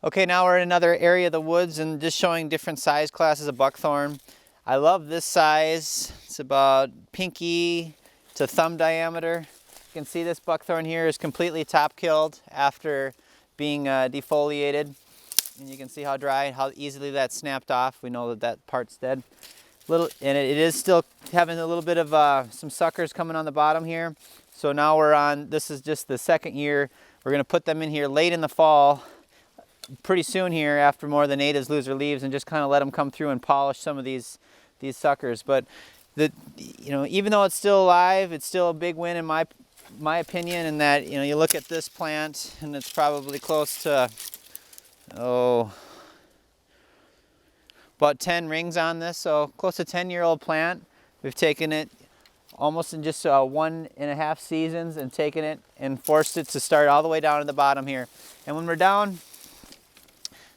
Okay, now we're in another area of the woods and just showing different size classes of buckthorn. I love this size. It's about pinky to thumb diameter. You can see this buckthorn here is completely top killed after being defoliated. And you can see how dry, how easily that snapped off. We know that that part's dead. And it is still having a little bit of some suckers coming on the bottom here. So now we're on, this is just the second year. We're gonna put them in here late in the fall, pretty soon here after more of the natives lose their leaves, and just kind of let them come through and polish some of these suckers. But even though it's still alive, it's still a big win in my opinion, in that you look at this plant and it's probably close to about 10 rings on this, so close to 10-year-old plant. We've taken it almost in just 1.5 seasons and taken it and forced it to start all the way down to the bottom here. And when we're down,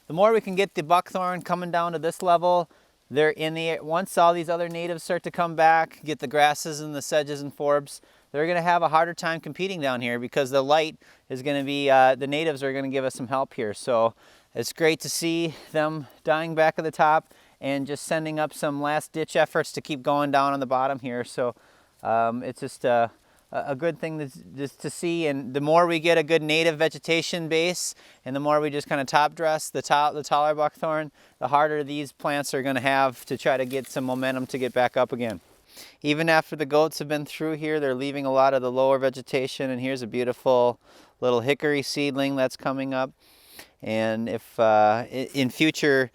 the more we can get the buckthorn coming down to this level, they're in the air. Once all these other natives start to come back, get the grasses and the sedges and forbs, they're going to have a harder time competing down here, because the light is going to be, the natives are going to give us some help here. So it's great to see them dying back at the top and just sending up some last ditch efforts to keep going down on the bottom here. So it's just a good thing just to see. And the more we get a good native vegetation base, and the more we just kind of top dress the taller buckthorn, the harder these plants are going to have to try to get some momentum to get back up again. Even after the goats have been through here, they're leaving a lot of the lower vegetation. And here's a beautiful little hickory seedling that's coming up. And if in future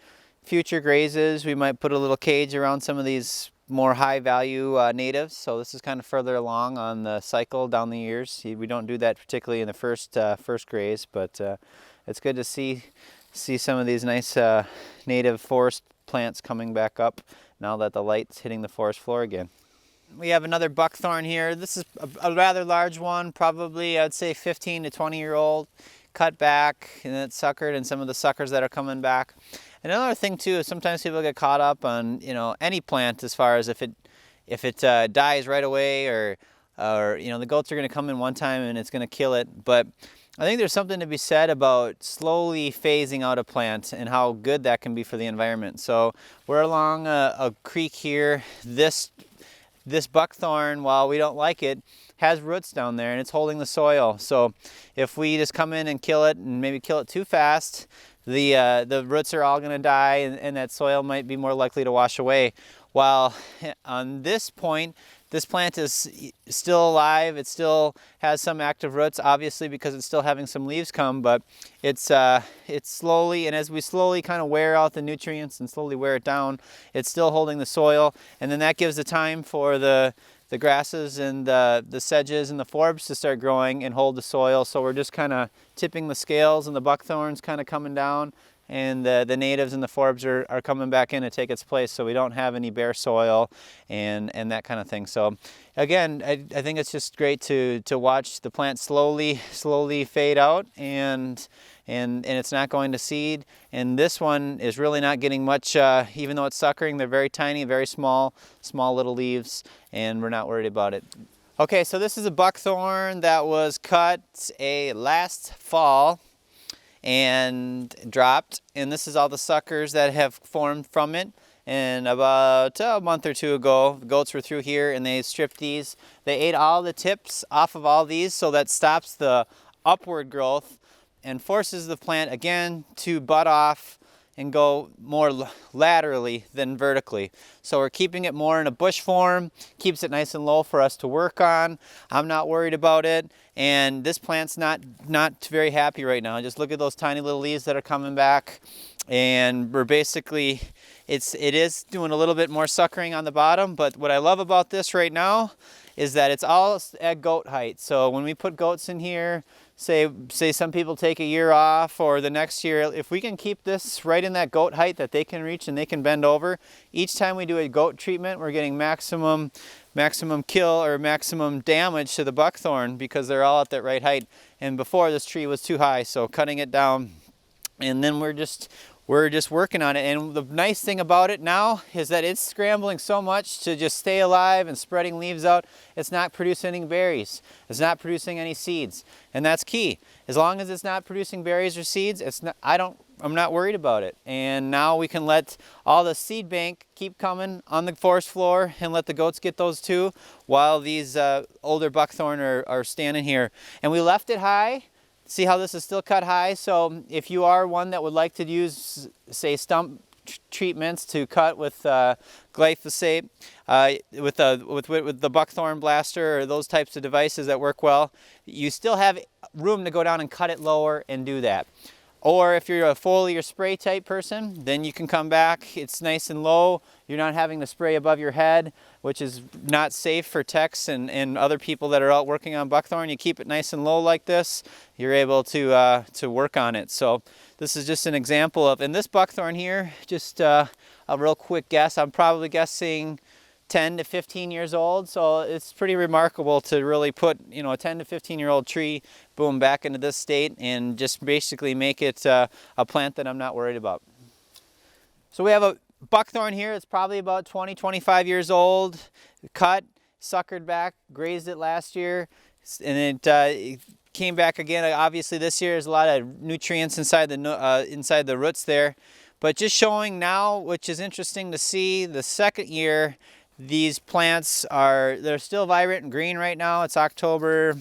grazes, we might put a little cage around some of these more high value natives. So this is kind of further along on the cycle down the years. We don't do that particularly in the first graze, but it's good to see some of these nice native forest plants coming back up now that the light's hitting the forest floor again. We have another buckthorn here. This is a rather large one, probably I'd say 15 to 20-year-old, cut back and it's suckered, and some of the suckers that are coming back. And another thing too is sometimes people get caught up on any plant, as far as if it dies right away, or the goats are going to come in one time and it's going to kill it. But I think there's something to be said about slowly phasing out a plant and how good that can be for the environment. So we're along a creek here. This buckthorn, while we don't like it, has roots down there and it's holding the soil. So if we just come in and kill it, and maybe kill it too fast, the roots are all going to die, and that soil might be more likely to wash away. While on this point, this plant is still alive. It still has some active roots, obviously, because it's still having some leaves come, but it's slowly, and as we slowly kind of wear out the nutrients and slowly wear it down, it's still holding the soil. And then that gives the time for the grasses and the sedges and the forbs to start growing and hold the soil. So we're just kind of tipping the scales, and the buckthorn's kind of coming down, and the natives and the forbs are coming back in to take its place, so we don't have any bare soil and that kind of thing. So again, I think it's just great to watch the plant slowly fade out, and it's not going to seed. And this one is really not getting much, even though it's suckering. They're very tiny, very small little leaves, and we're not worried about it. Okay, so this is a buckthorn that was cut last fall and dropped, and this is all the suckers that have formed from it. And about a month or two ago, the goats were through here and they stripped these. They ate all the tips off of all these, so that stops the upward growth and forces the plant again to bud off and go more laterally than vertically. So we're keeping it more in a bush form, keeps it nice and low for us to work on. I'm not worried about it, and this plant's not very happy right now. Just look at those tiny little leaves that are coming back, and we're basically, it is doing a little bit more suckering on the bottom. But what I love about this right now is that it's all at goat height. So when we put goats in here, say some people take a year off, or the next year, if we can keep this right in that goat height that they can reach and they can bend over, each time we do a goat treatment, we're getting maximum kill or maximum damage to the buckthorn, because they're all at that right height. And before, this tree was too high, so cutting it down, and then we're just working on it. And the nice thing about it now is that it's scrambling so much to just stay alive and spreading leaves out. It's not producing any berries. It's not producing any seeds. And that's key. As long as it's not producing berries or seeds, not worried about it. And now we can let all the seed bank keep coming on the forest floor and let the goats get those too, while these older buckthorn are standing here. And we left it high. See how this is still cut high? So if you are one that would like to use, say, stump treatments to cut with glyphosate, with the buckthorn blaster or those types of devices that work well, you still have room to go down and cut it lower and do that. Or if you're a foliar spray type person, then you can come back. It's nice and low. You're not having to spray above your head, which is not safe for techs and other people that are out working on buckthorn. You keep it nice and low like this, you're able to work on it. So this is just an example of, in this buckthorn here, just a real quick guess, I'm probably guessing 10 to 15 years old, so it's pretty remarkable to really put, you know, a 10 to 15-year-old tree, boom, back into this state and just basically make it a plant that I'm not worried about. So we have a buckthorn here. It's probably about 20, 25 years old, cut, suckered back, grazed it last year, and it came back again. Obviously this year there's a lot of nutrients inside the roots there, but just showing now, which is interesting to see, the second year, these plants they're still vibrant and green right now. It's October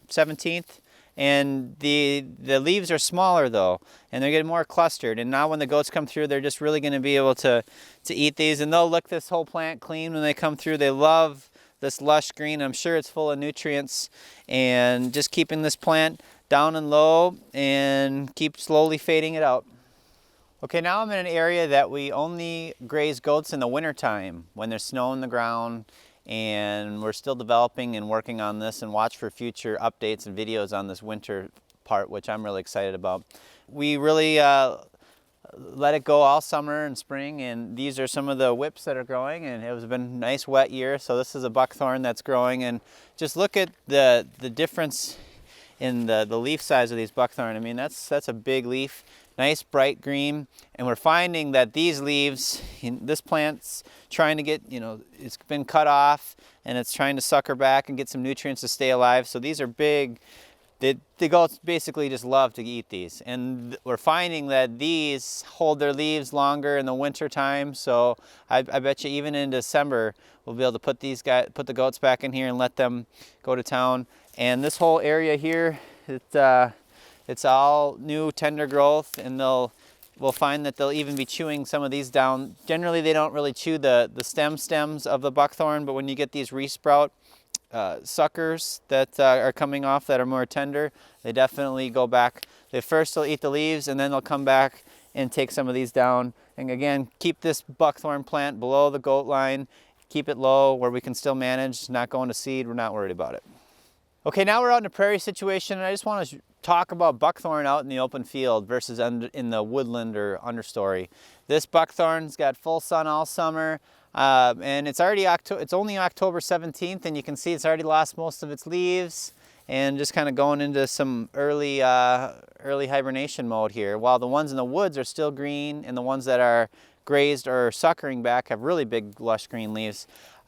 17th, and the leaves are smaller though, and they're getting more clustered. And now when the goats come through, they're just really going to be able to eat these, and they'll lick this whole plant clean when they come through. They love this lush green. I'm sure it's full of nutrients, and just keeping this plant down and low and keep slowly fading it out. Okay, now I'm in an area that we only graze goats in the wintertime when there's snow on the ground, and we're still developing and working on this, and watch for future updates and videos on this winter part, which I'm really excited about. We really let it go all summer and spring, and these are some of the whips that are growing, and it has been a nice wet year. So this is a buckthorn that's growing, and just look at the difference in the leaf size of these buckthorn. I mean, that's a big leaf. Nice bright green, and we're finding that these leaves, this plant's trying to get, you know, it's been cut off and it's trying to sucker back and get some nutrients to stay alive. So these are big. The goats basically just love to eat these, and we're finding that these hold their leaves longer in the winter time. So I bet you even in December we'll be able to put the goats back in here and let them go to town. And this whole area here, it's all new tender growth, and we'll find that they'll even be chewing some of these down. Generally they don't really chew the stems of the buckthorn, but when you get these resprout suckers that are coming off that are more tender, they definitely go back. They first will eat the leaves, and then they'll come back and take some of these down. And again, keep this buckthorn plant below the goat line, keep it low where we can still manage, not going to seed. We're not worried about it. Okay, now we're out in a prairie situation, and I just want to talk about buckthorn out in the open field versus in the woodland or understory. This buckthorn's got full sun all summer, and it's only October 17th, and you can see it's already lost most of its leaves and just kind of going into some early hibernation mode here, while the ones in the woods are still green, and the ones that are grazed or suckering back have really big lush green leaves.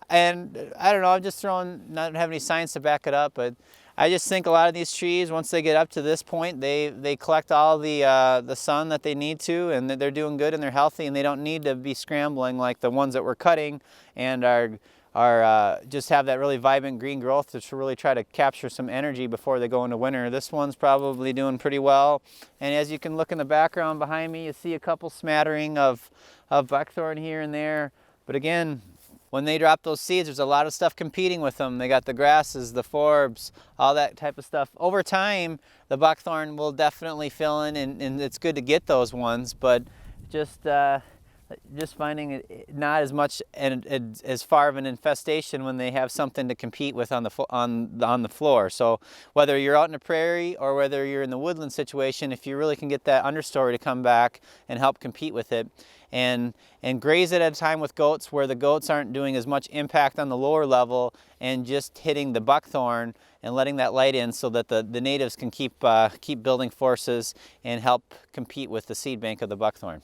And I don't know, I'm just not have any science to back it up, but I just think a lot of these trees, once they get up to this point, they collect all the sun that they need to, and they're doing good and they're healthy, and they don't need to be scrambling like the ones that we're cutting and are just have that really vibrant green growth to really try to capture some energy before they go into winter. This one's probably doing pretty well, and as you can look in the background behind me, you see a couple smattering of buckthorn here and there, but again, when they drop those seeds, there's a lot of stuff competing with them. They got the grasses, the forbs, all that type of stuff. Over time, the buckthorn will definitely fill in, and it's good to get those ones, but just finding it not as much and as far of an infestation when they have something to compete with on the floor. So whether you're out in the prairie or whether you're in the woodland situation, if you really can get that understory to come back and help compete with it, and graze it at a time with goats where the goats aren't doing as much impact on the lower level, and just hitting the buckthorn and letting that light in so that the natives can keep building forces and help compete with the seed bank of the buckthorn.